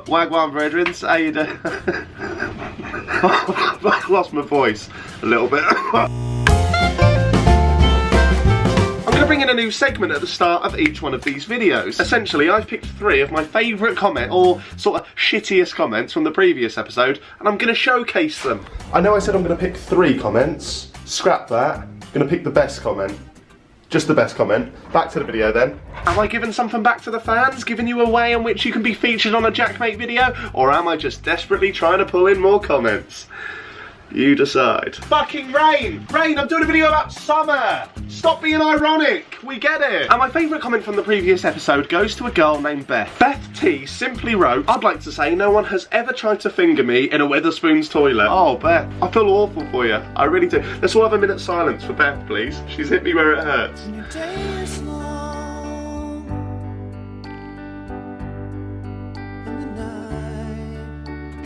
Wagwan brethren, how you doing? I've lost my voice a little bit. I'm going to bring in a new segment at the start of each one of these videos. Essentially, I've picked 3 of my favourite comments, or sort of shittiest comments from the previous episode, and I'm going to showcase them. I know I said I'm going to pick 3 comments. Scrap that. I'm going to pick the best comment. Just the best comment. Back to the video then. Am I giving something back to the fans? Giving you a way in which you can be featured on a JaackMaate video? Or am I just desperately trying to pull in more comments? You decide. Fucking Rain! Rain, I'm doing a video about summer! Stop being ironic! We get it! And my favourite comment from the previous episode goes to a girl named Beth. Beth T simply wrote, I'd like to say no one has ever tried to finger me in a Wetherspoons toilet. Oh, Beth, I feel awful for you. I really do. Let's all have a minute's silence for Beth, please. She's hit me where it hurts.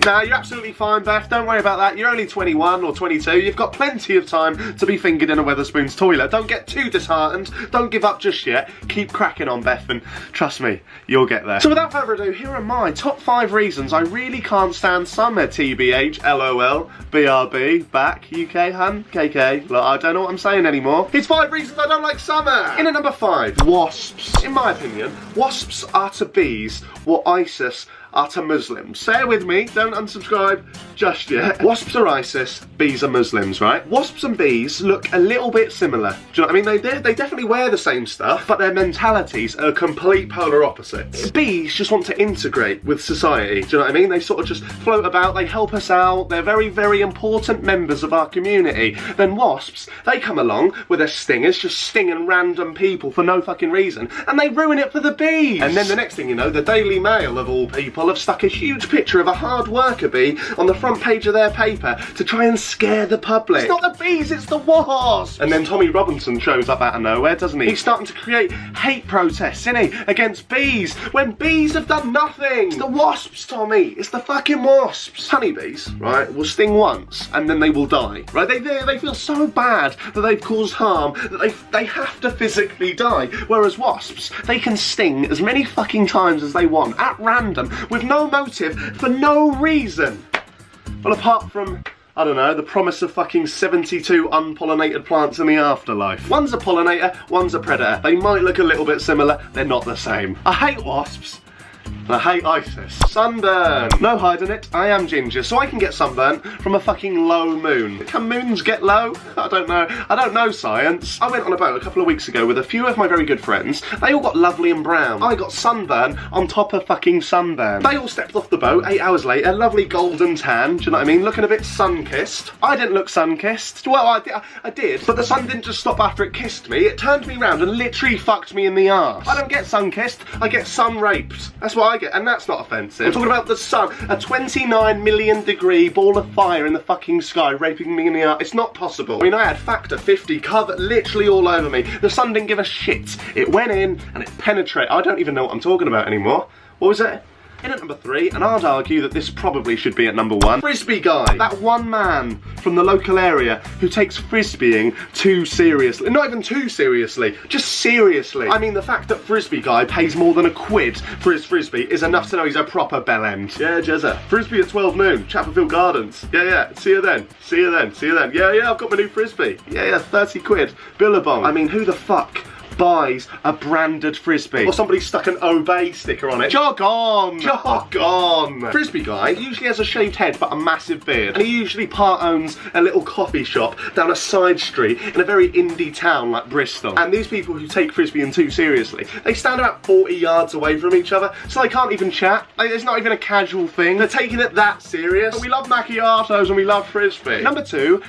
Nah, you're absolutely fine, Beth. Don't worry about that. You're only 21 or 22. You've got plenty of time to be fingered in a Wetherspoons toilet. Don't get too disheartened. Don't give up just yet. Keep cracking on, Beth, and trust me, you'll get there. So without further ado, here are my top 5 reasons I really can't stand summer. TBH, LOL, BRB, back, UK, hun, KK. Look, I don't know what I'm saying anymore. Here's 5 reasons I don't like summer. In at number 5, wasps. In my opinion, wasps are to bees what ISIS are to Muslims. Say it with me, don't unsubscribe just yet. Wasps are ISIS, bees are Muslims, right? Wasps and bees look a little bit similar. Do you know what I mean? They definitely wear the same stuff, but their mentalities are complete polar opposites. Bees just want to integrate with society. Do you know what I mean? They sort of just float about, they help us out, they're very, very important members of our community. Then wasps, they come along with their stingers, just stinging random people for no fucking reason, and they ruin it for the bees. And then the next thing you know, the Daily Mail, of all people, have stuck a huge picture of a hard worker bee on the front page of their paper to try and scare the public. It's not the bees, it's the wasps! And then Tommy Robinson shows up out of nowhere, doesn't he? He's starting to create hate protests, isn't he? Against bees, when bees have done nothing! It's the wasps, Tommy! It's the fucking wasps! Honeybees, right, will sting once, and then they will die, right? They feel so bad that they've caused harm that they have to physically die. Whereas wasps, they can sting as many fucking times as they want, at random, with no motive, for no reason. Well, apart from, I don't know, the promise of fucking 72 unpollinated plants in the afterlife. One's a pollinator, one's a predator. They might look a little bit similar, they're not the same. I hate wasps. I hate ISIS. Sunburn. No hiding it, I am ginger, so I can get sunburn from a fucking low moon. Can moons get low? I don't know. I don't know science. I went on a boat a couple of weeks ago with a few of my very good friends. They all got lovely and brown. I got sunburn on top of fucking sunburn. They all stepped off the boat 8 hours later, lovely golden tan, do you know what I mean? Looking a bit sun-kissed. I didn't look sun-kissed. Well, I did, but the sun didn't just stop after it kissed me. It turned me round and literally fucked me in the arse. I don't get sun-kissed, I get sun-raped. That's what I get, and that's not offensive. I'm talking about the sun, a 29 million degree ball of fire in the fucking sky raping me in the arse. It's not possible. I mean, I had factor 50 covered literally all over me. The sun didn't give a shit. It went in and it penetrated. I don't even know what I'm talking about anymore. What was it? In at number 3, and I'd argue that this probably should be at number 1, frisbee guy. That one man from the local area who takes frisbeeing too seriously. Not even too seriously, just seriously. I mean, the fact that frisbee guy pays more than £1 for his frisbee is enough to know he's a proper bellend. Yeah, Jezza. Frisbee at 12 noon, Chapperfield Gardens. Yeah, see you then. See you then. See you then. Yeah, I've got my new frisbee. Yeah, £30. Billabong. I mean, who the fuck buys a branded frisbee? Or somebody stuck an Obey sticker on it. Jog on! Jog on! Frisbee guy usually has a shaved head but a massive beard, and he usually part owns a little coffee shop down a side street in a very indie town like Bristol. And these people who take frisbeeing too seriously, they stand about 40 yards away from each other, so they can't even chat. Like, it's not even a casual thing. They're taking it that serious. But we love macchiatos and we love frisbee. Number 2,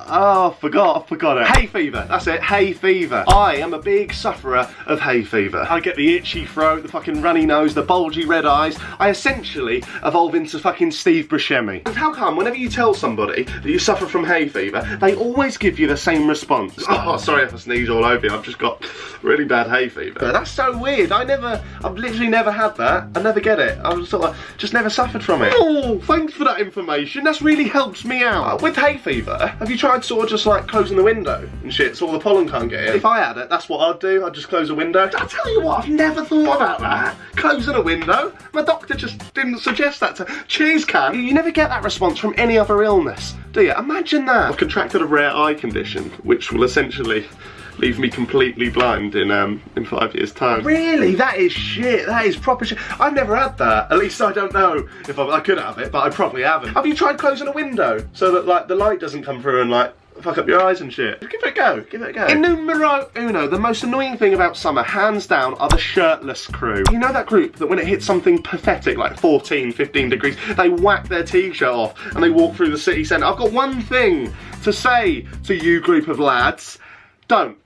oh, I forgot it. Hay fever, that's it, hay fever. I am a big sufferer of hay fever. I get the itchy throat, the fucking runny nose, the bulgy red eyes. I essentially evolve into fucking Steve Buscemi. And how come whenever you tell somebody that you suffer from hay fever, they always give you the same response? Oh, sorry if I sneeze all over you, I've just got really bad hay fever. But that's so weird, I've literally never had that. I never get it. I've sort of just never suffered from it. Oh, thanks for that information, that's really helped me out. With hay fever, have you tried tried sort of just like closing the window and shit so all the pollen can't get in? If I had it, that's what I'd do. I'd just close a window. I tell you what, I've never thought about that. Closing a window. My doctor just didn't suggest that to cheese can. You never get that response from any other illness, do you? Imagine that. I've contracted a rare eye condition, which will essentially leave me completely blind in 5 years' time. Really? That is shit. That is proper shit. I've never had that. At least I don't know if I could have it, but I probably haven't. Have you tried closing a window so that like the light doesn't come through and like fuck up your eyes and shit? Give it a go. Give it a go. In numero uno, the most annoying thing about summer, hands down, are the shirtless crew. You know that group that when it hits something pathetic like 14, 15 degrees, they whack their t-shirt off and they walk through the city centre? I've got one thing to say to you group of lads.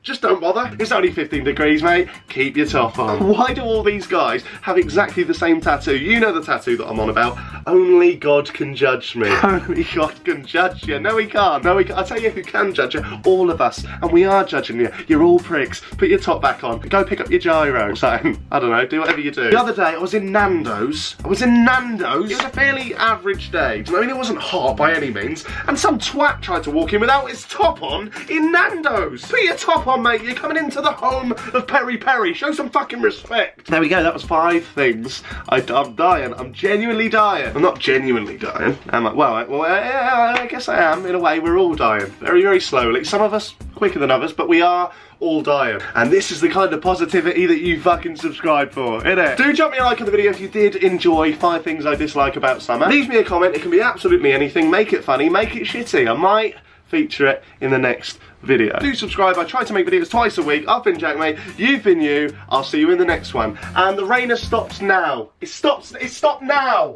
Just don't bother. It's only 15 degrees, mate. Keep your top on. Why do all these guys have exactly the same tattoo? You know the tattoo that I'm on about. Only God can judge me. Only God can judge you. No, he can't. No, he can't. I'll tell you who can judge you. All of us. And we are judging you. You're all pricks. Put your top back on. Go pick up your gyro or something. I don't know. Do whatever you do. The other day, I was in Nando's. It was a fairly average day. I mean, it wasn't hot by any means. And some twat tried to walk in without his top on in Nando's. Put your top on, mate. You're coming into the home of Peri Peri. Show some fucking respect. There we go. That was 5 things. I'm dying. I'm genuinely dying. I'm not genuinely dying, am I? Well, I guess I am. In a way, we're all dying. Very, very slowly. Some of us quicker than others, but we are all dying. And this is the kind of positivity that you fucking subscribe for, innit? Do drop me a like on the video if you did enjoy 5 things I dislike about summer. Leave me a comment. It can be absolutely anything. Make it funny. Make it shitty. I might feature it in the next video. Do subscribe. I try to make videos twice a week. I've been JaackMaate. You've been you. I'll see you in the next one. And the rain has stopped now. It stopped now.